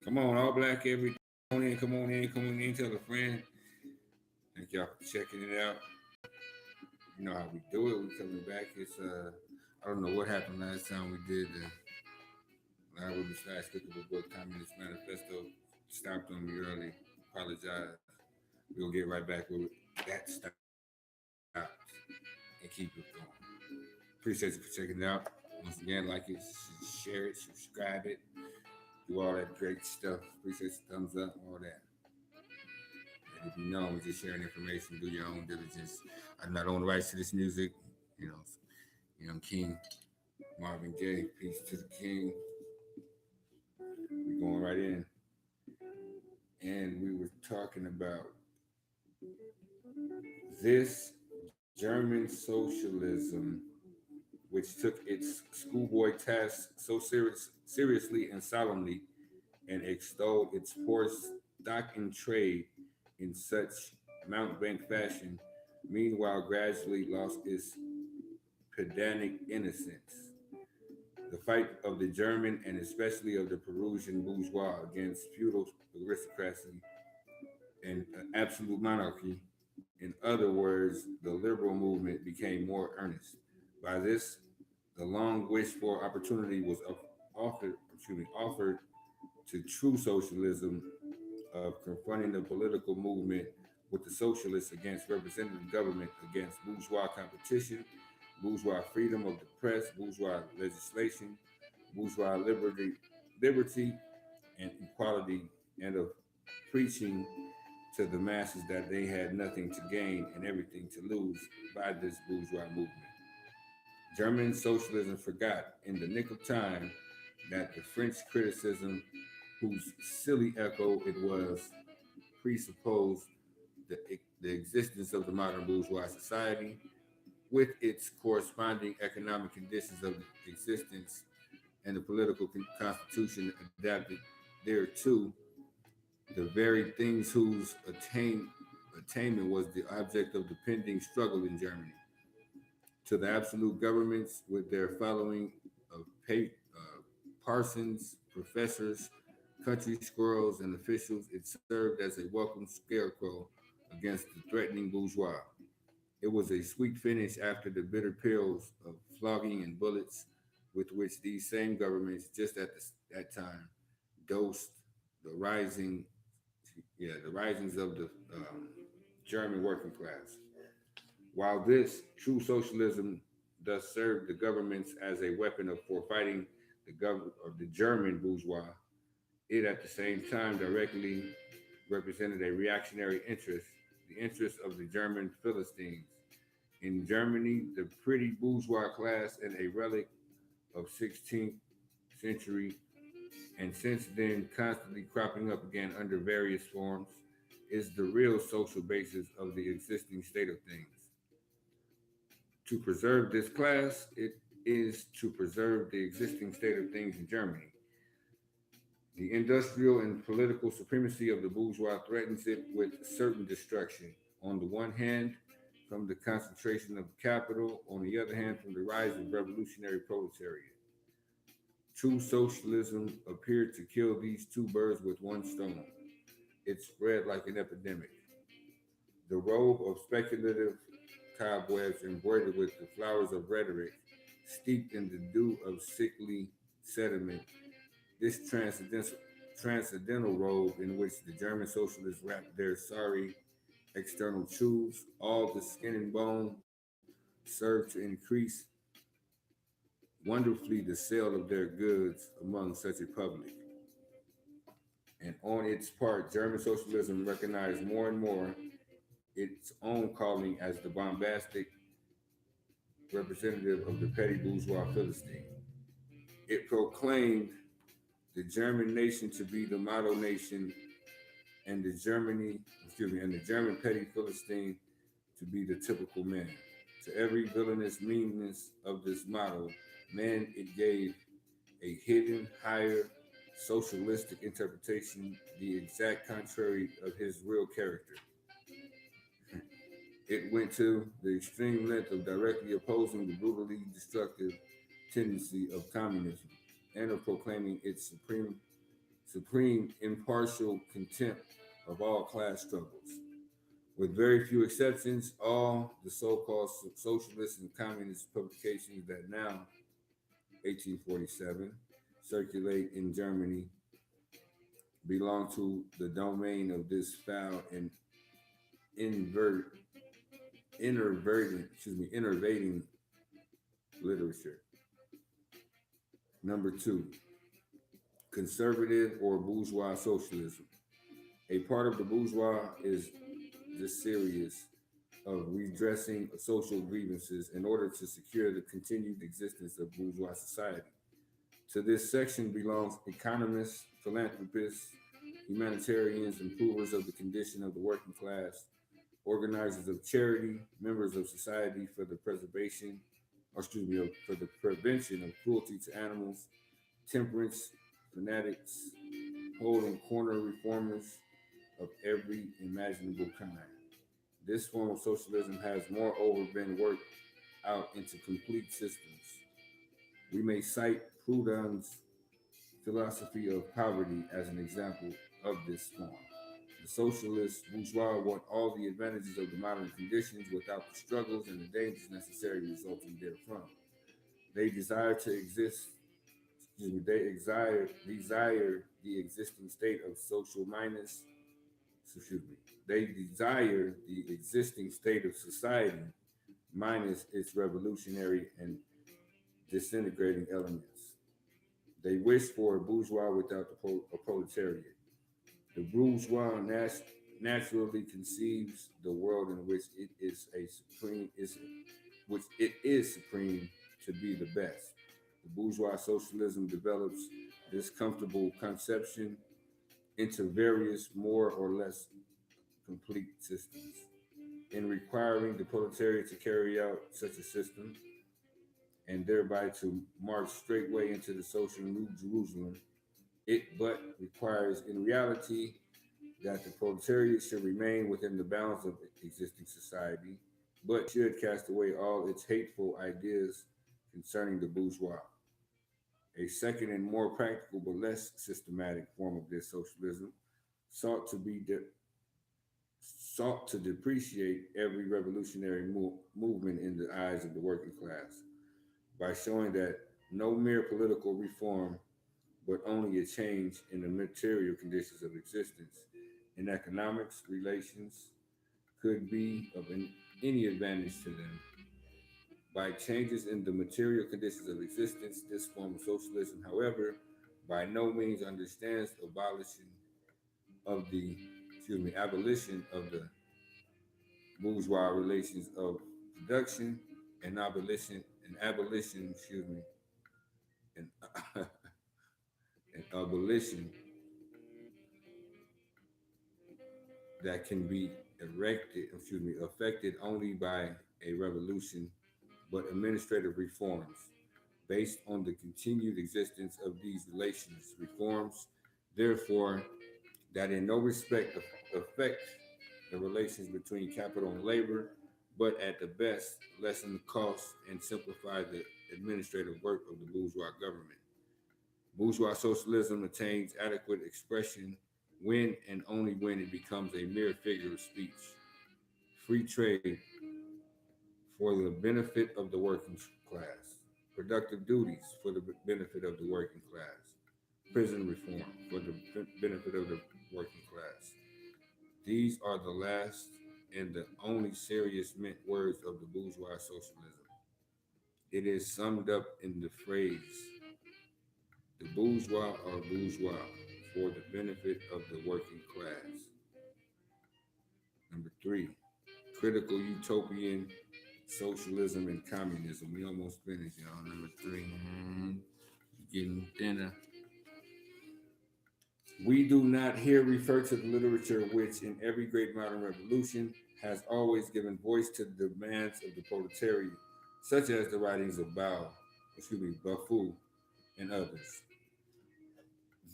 Come on, all black every. Come on in, come on in, come on in. Tell a friend. Thank y'all for checking it out. You know how we do it. We coming back. I don't know what happened last time we did the live with the slash clickable book Communist Manifesto. Stopped on me early. Apologize. We'll get right back with that stops and keep it going. Appreciate you for checking it out. Once again, like it, share it, subscribe it, do all that great stuff. Appreciate the thumbs up, all that. And if you know, we're just sharing information, do your own diligence. I'm not on the rights to this music, you know, Young King, Marvin Gaye, peace to the king. We're going right in. And we were talking about this German socialism, which took its schoolboy tasks so seriously and solemnly, and extolled its poor stock in trade in such mountebank fashion, meanwhile gradually lost its pedantic innocence. The fight of the German and especially of the Perusian bourgeois against feudal aristocracy and absolute monarchy, in other words, the liberal movement became more earnest. By this, the long wished for opportunity was offered to true socialism of confronting the political movement with the socialists against representative government, against bourgeois competition, bourgeois freedom of the press, bourgeois legislation, bourgeois liberty and equality, and of preaching to the masses that they had nothing to gain and everything to lose by this bourgeois movement. German socialism forgot in the nick of time that the French criticism, whose silly echo it was, presupposed the existence of the modern bourgeois society with its corresponding economic conditions of existence and the political constitution adapted thereto, the very things whose attainment was the object of the pending struggle in Germany. To the absolute governments with their following of parsons, professors, country squirrels, and officials, it served as a welcome scarecrow against the threatening bourgeois. It was a sweet finish after the bitter pills of flogging and bullets with which these same governments, just at that time, dosed the the risings of the German working class. While this true socialism thus served the governments as a weapon for fighting the German bourgeois, it at the same time directly represented a reactionary interest, the interest of the German Philistines. In Germany, the pretty bourgeois class and a relic of 16th century and since then constantly cropping up again under various forms, is the real social basis of the existing state of things. To preserve this class, it is to preserve the existing state of things in Germany. The industrial and political supremacy of the bourgeois threatens it with certain destruction. On the one hand, from the concentration of capital, on the other hand, from the rise of revolutionary proletariat. True socialism appeared to kill these two birds with one stone. It spread like an epidemic. The robe of speculative cobwebs embroidered with the flowers of rhetoric, steeped in the dew of sickly sediment, this transcendental robe in which the German socialists wrapped their sorry external truths, all the skin and bone, served to increase wonderfully the sale of their goods among such a public. And on its part, German socialism recognized more and more its own calling as the bombastic representative of the petty bourgeois Philistine. It proclaimed the German nation to be the model nation and and the German petty Philistine to be the typical man. To every villainous meanness of this model, man it gave a hidden, higher, socialistic interpretation, the exact contrary of his real character. It went to the extreme length of directly opposing the brutally destructive tendency of communism and of proclaiming its supreme impartial contempt of all class struggles. With very few exceptions, all the so-called socialist and communist publications that now, 1847, circulate in Germany belong to the domain of this foul and invert, innervating literature. Number two, conservative or bourgeois socialism. A part of the bourgeois is the series of redressing social grievances in order to secure the continued existence of bourgeois society. To this section belongs economists, philanthropists, humanitarians, improvers of the condition of the working class, organizers of charity, members of society for the preservation, for the prevention of cruelty to animals, temperance fanatics, holding corner reformers of every imaginable kind. This form of socialism has moreover been worked out into complete systems. We may cite Proudhon's philosophy of poverty as an example of this form. The socialist bourgeois want all the advantages of the modern conditions without the struggles and the dangers necessary resulting therefrom. They desire to exist, desire the existing state of social minus, they desire the existing state of society minus its revolutionary and disintegrating elements. They wish for a bourgeois without a proletariat. The bourgeois naturally conceives the world in which it is which it is supreme to be the best. The bourgeois socialism develops this comfortable conception into various more or less complete systems. In requiring the proletariat to carry out such a system and thereby to march straightway into the social New Jerusalem, it but requires in reality that the proletariat should remain within the bounds of existing society, but should cast away all its hateful ideas concerning the bourgeois. A second and more practical but less systematic form of this socialism sought to be sought to depreciate every revolutionary movement in the eyes of the working class by showing that no mere political reform, but only a change in the material conditions of existence in economics relations could be of any advantage to them. By changes in the material conditions of existence, this form of socialism, however, by no means understands of the abolition of the bourgeois relations of production and abolition, and, and abolition that can be affected only by a revolution, but administrative reforms based on the continued existence of these relations. Reforms, therefore, that in no respect affect the relations between capital and labor, but at the best lessen the cost and simplify the administrative work of the bourgeois government. Bourgeois socialism attains adequate expression when and only when it becomes a mere figure of speech. Free trade for the benefit of the working class, productive duties for the benefit of the working class, prison reform for the benefit of the working class. These are the last and the only serious meant words of the bourgeois socialism. It is summed up in the phrase, the bourgeois are bourgeois for the benefit of the working class. Number three, critical utopian socialism and communism. We almost finished, y'all. Number three, getting dinner. We do not here refer to the literature which, in every great modern revolution, has always given voice to the demands of the proletariat, such as the writings of Buffon, and others.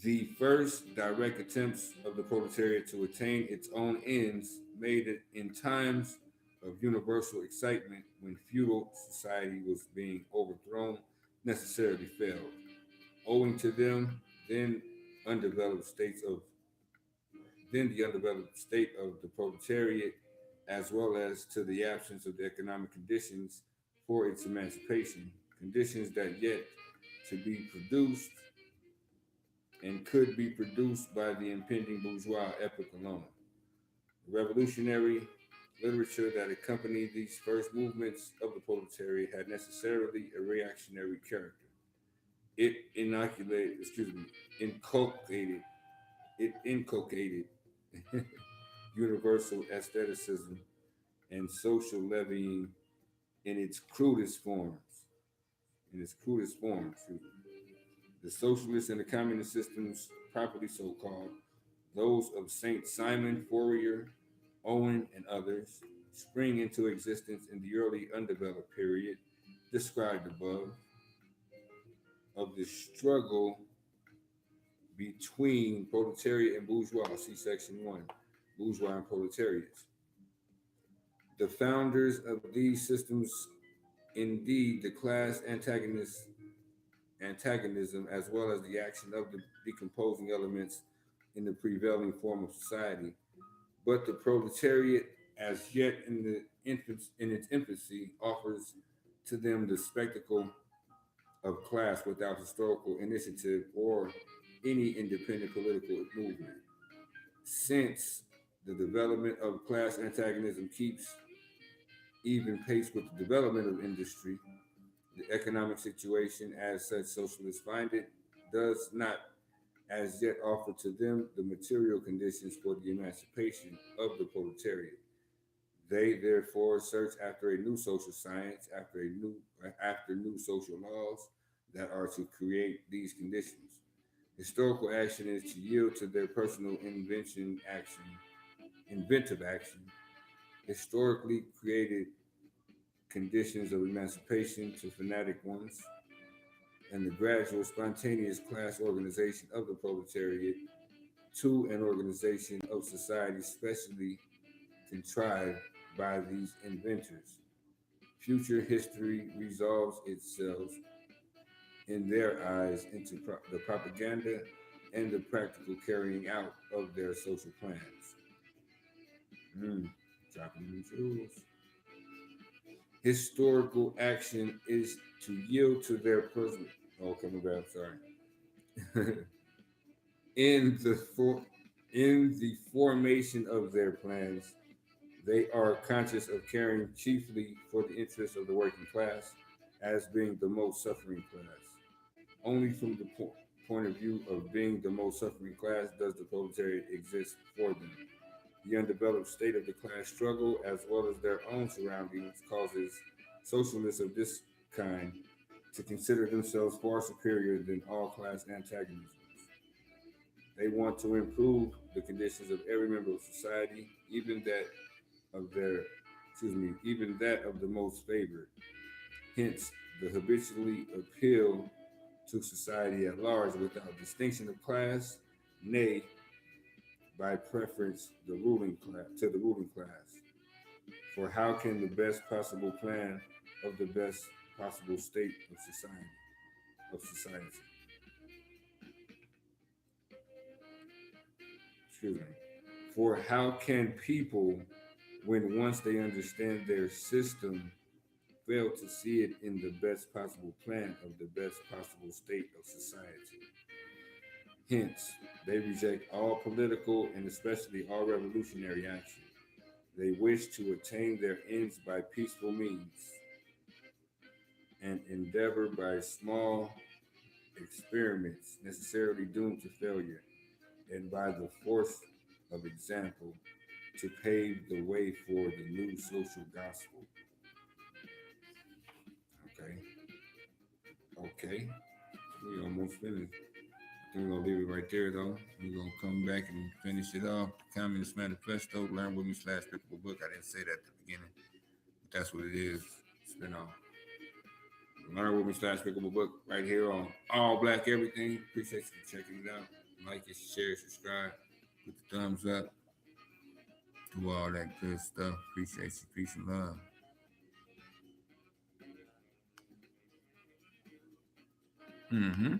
The first direct attempts of the proletariat to attain its own ends, made it in times of universal excitement when feudal society was being overthrown, necessarily failed. Owing to them, then undeveloped states of the undeveloped state of the proletariat, as well as to the absence of the economic conditions for its emancipation, conditions that yet to be produced and could be produced by the impending bourgeois epoch alone. The revolutionary literature that accompanied these first movements of the proletariat had necessarily a reactionary character. It inculcated, it inculcated universal aestheticism and social levying in its crudest forms. In its crudest forms, the socialist and the communist systems, properly so called, those of Saint Simon Fourier, Owen, and others, spring into existence in the early undeveloped period described above of the struggle between proletariat and bourgeois. See section 1, bourgeois and proletariats. The founders of these systems, indeed, the class antagonism, as well as the action of the decomposing elements in the prevailing form of society. But the proletariat, as yet in its infancy, offers to them the spectacle of class without historical initiative or any independent political movement. Since the development of class antagonism keeps even pace with the development of industry, the economic situation, as such socialists find it, does not as yet offer to them the material conditions for the emancipation of the proletariat. They therefore search after a new social science, after new social laws that are to create these conditions. Historical action is to yield to their personal inventive action, historically created conditions of emancipation to fanatic ones, and the gradual spontaneous class organization of the proletariat to an organization of society specially contrived by these inventors. Future history resolves itself in their eyes into the propaganda and the practical carrying out of their social plans. Mm, dropping these rules. Historical action is to yield to their personal. Oh, coming back. Sorry. in the for, in the formation of their plans, they are conscious of caring chiefly for the interests of the working class as being the most suffering class. Only from the point of view of being the most suffering class does the proletariat exist for them. The undeveloped state of the class struggle, as well as their own surroundings, causes socialists of this kind to consider themselves far superior than all class antagonisms. They want to improve the conditions of every member of society, of their, even that of the most favored. Hence, the habitually appeal to society at large without distinction of class, nay, by preference to the ruling class. For how can the best possible plan of the best possible state of society, excuse me, for how can people, when once they understand their system, fail to see it in the best possible plan of the best possible state of society? Hence, they reject all political and especially all revolutionary action. They wish to attain their ends by peaceful means and endeavor by small experiments necessarily doomed to failure, and by the force of example to pave the way for the new social gospel. Okay, okay, we almost finished. I think we're gonna leave it right there though. We're gonna come back and finish it off. Communist Manifesto, learn with me / pickable book. I didn't say that at the beginning, but that's what it is. Spin off. Learn with me / pickable book right here on All Black Everything. Appreciate you checking it out. Like it, share, subscribe, put the thumbs up, do all that good stuff. Appreciate you. Peace and love. Mm-hmm.